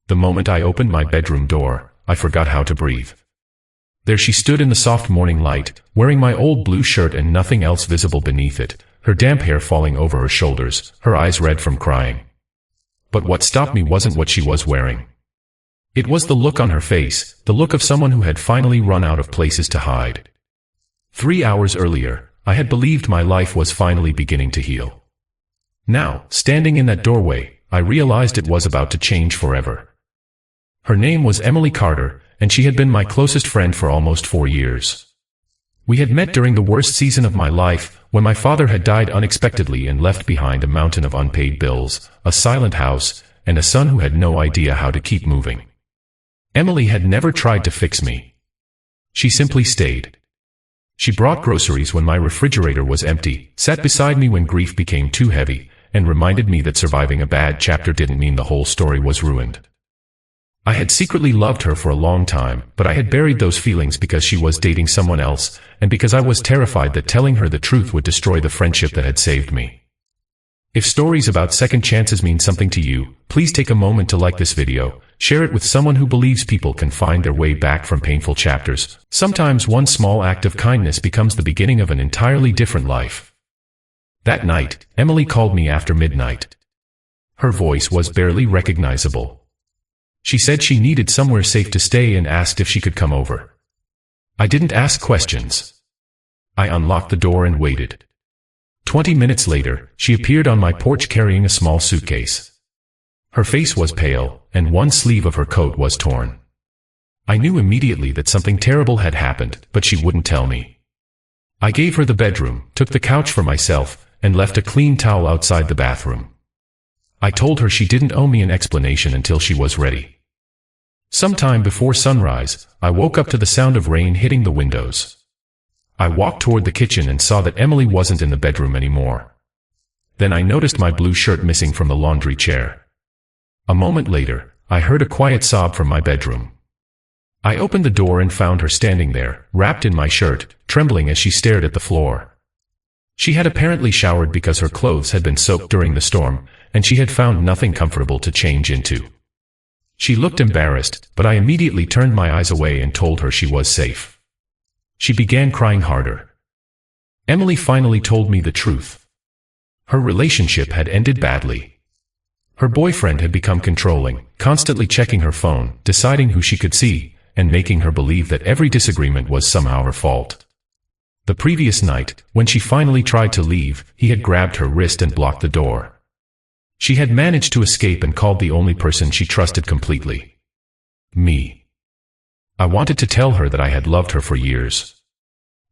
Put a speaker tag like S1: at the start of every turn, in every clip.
S1: The moment I opened my bedroom door, I forgot how to breathe. There she stood in the soft morning light, wearing my old blue shirt and nothing else visible beneath it, her damp hair falling over her shoulders, her eyes red from crying. But what stopped me wasn't what she was wearing. It was the look on her face, the look of someone who had finally run out of places to hide. 3 hours earlier, I had believed my life was finally beginning to heal. Now, standing in that doorway, I realized it was about to change forever. Her name was Emily Carter, and she had been my closest friend for almost 4 years. We had met during the worst season of my life, when my father had died unexpectedly and left behind a mountain of unpaid bills, a silent house, and a son who had no idea how to keep moving. Emily had never tried to fix me. She simply stayed. She brought groceries when my refrigerator was empty, sat beside me when grief became too heavy, and reminded me that surviving a bad chapter didn't mean the whole story was ruined. I had secretly loved her for a long time, but I had buried those feelings because she was dating someone else, and because I was terrified that telling her the truth would destroy the friendship that had saved me. If stories about second chances mean something to you, please take a moment to like this video, share it with someone who believes people can find their way back from painful chapters. Sometimes one small act of kindness becomes the beginning of an entirely different life. That night, Emily called me after midnight. Her voice was barely recognizable. She said she needed somewhere safe to stay and asked if she could come over. I didn't ask questions. I unlocked the door and waited. 20 minutes later, she appeared on my porch carrying a small suitcase. Her face was pale, and one sleeve of her coat was torn. I knew immediately that something terrible had happened, but she wouldn't tell me. I gave her the bedroom, took the couch for myself, and left a clean towel outside the bathroom. I told her she didn't owe me an explanation until she was ready. Sometime before sunrise, I woke up to the sound of rain hitting the windows. I walked toward the kitchen and saw that Emily wasn't in the bedroom anymore. Then I noticed my blue shirt missing from the laundry chair. A moment later, I heard a quiet sob from my bedroom. I opened the door and found her standing there, wrapped in my shirt, trembling as she stared at the floor. She had apparently showered because her clothes had been soaked during the storm, and she had found nothing comfortable to change into. She looked embarrassed, but I immediately turned my eyes away and told her she was safe. She began crying harder. Emily finally told me the truth. Her relationship had ended badly. Her boyfriend had become controlling, constantly checking her phone, deciding who she could see, and making her believe that every disagreement was somehow her fault. The previous night, when she finally tried to leave, he had grabbed her wrist and blocked the door. She had managed to escape and called the only person she trusted completely. Me. I wanted to tell her that I had loved her for years.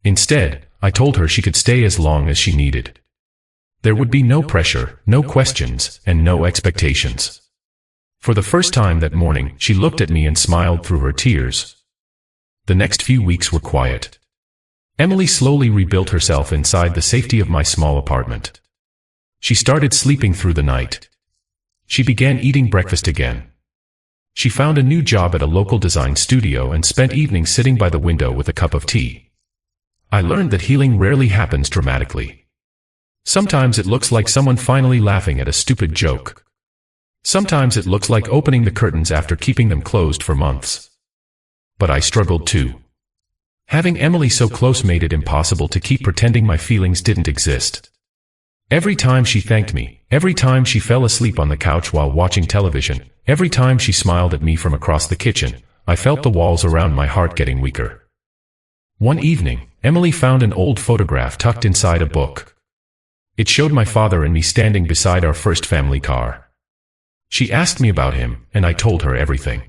S1: Instead, I told her she could stay as long as she needed. There would be no pressure, no questions, and no expectations. For the first time that morning, she looked at me and smiled through her tears. The next few weeks were quiet. Emily slowly rebuilt herself inside the safety of my small apartment. She started sleeping through the night. She began eating breakfast again. She found a new job at a local design studio and spent evenings sitting by the window with a cup of tea. I learned that healing rarely happens dramatically. Sometimes it looks like someone finally laughing at a stupid joke. Sometimes it looks like opening the curtains after keeping them closed for months. But I struggled too. Having Emily so close made it impossible to keep pretending my feelings didn't exist. Every time she thanked me, every time she fell asleep on the couch while watching television, every time she smiled at me from across the kitchen, I felt the walls around my heart getting weaker. One evening, Emily found an old photograph tucked inside a book. It showed my father and me standing beside our first family car. She asked me about him, and I told her everything.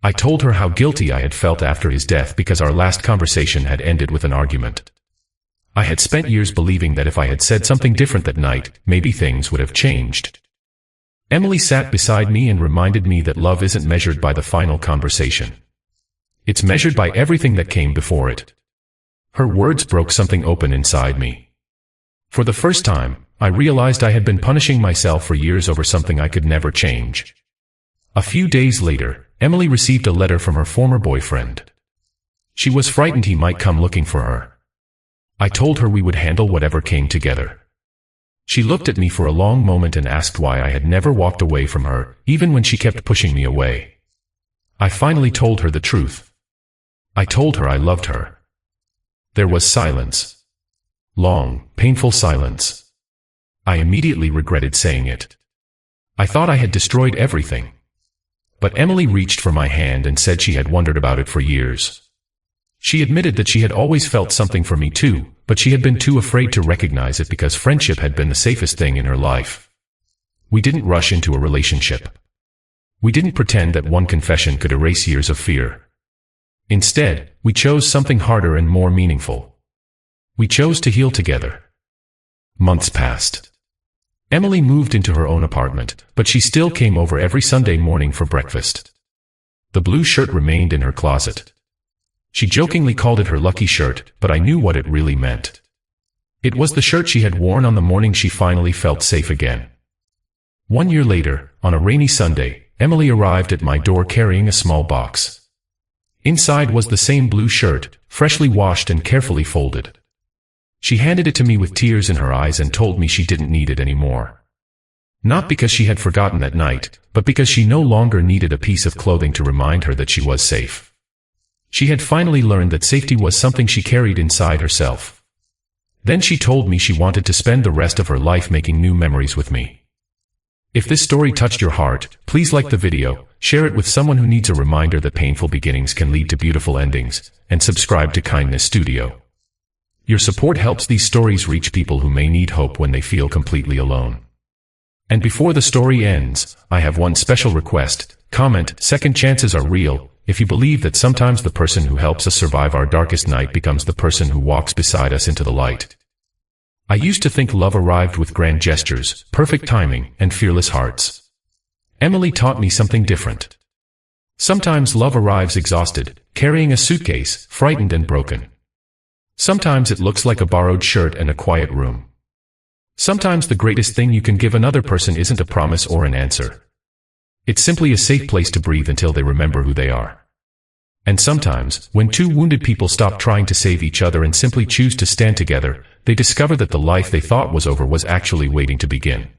S1: I told her how guilty I had felt after his death because our last conversation had ended with an argument. I had spent years believing that if I had said something different that night, maybe things would have changed. Emily sat beside me and reminded me that love isn't measured by the final conversation. It's measured by everything that came before it. Her words broke something open inside me. For the first time, I realized I had been punishing myself for years over something I could never change. A few days later, Emily received a letter from her former boyfriend. She was frightened he might come looking for her. I told her we would handle whatever came together. She looked at me for a long moment and asked why I had never walked away from her, even when she kept pushing me away. I finally told her the truth. I told her I loved her. There was silence. Long, painful silence. I immediately regretted saying it. I thought I had destroyed everything. But Emily reached for my hand and said she had wondered about it for years. She admitted that she had always felt something for me too, but she had been too afraid to recognize it because friendship had been the safest thing in her life. We didn't rush into a relationship. We didn't pretend that one confession could erase years of fear. Instead, we chose something harder and more meaningful. We chose to heal together. Months passed. Emily moved into her own apartment, but she still came over every Sunday morning for breakfast. The blue shirt remained in her closet. She jokingly called it her lucky shirt, but I knew what it really meant. It was the shirt she had worn on the morning she finally felt safe again. 1 year later, on a rainy Sunday, Emily arrived at my door carrying a small box. Inside was the same blue shirt, freshly washed and carefully folded. She handed it to me with tears in her eyes and told me she didn't need it anymore. Not because she had forgotten that night, but because she no longer needed a piece of clothing to remind her that she was safe. She had finally learned that safety was something she carried inside herself. Then she told me she wanted to spend the rest of her life making new memories with me. If this story touched your heart, please like the video, share it with someone who needs a reminder that painful beginnings can lead to beautiful endings, and subscribe to Kindness Studio. Your support helps these stories reach people who may need hope when they feel completely alone. And before the story ends, I have one special request. Comment, "Second chances are real," if you believe that sometimes the person who helps us survive our darkest night becomes the person who walks beside us into the light. I used to think love arrived with grand gestures, perfect timing, and fearless hearts. Emily taught me something different. Sometimes love arrives exhausted, carrying a suitcase, frightened and broken. Sometimes it looks like a borrowed shirt and a quiet room. Sometimes the greatest thing you can give another person isn't a promise or an answer. It's simply a safe place to breathe until they remember who they are. And sometimes, when two wounded people stop trying to save each other and simply choose to stand together, they discover that the life they thought was over was actually waiting to begin.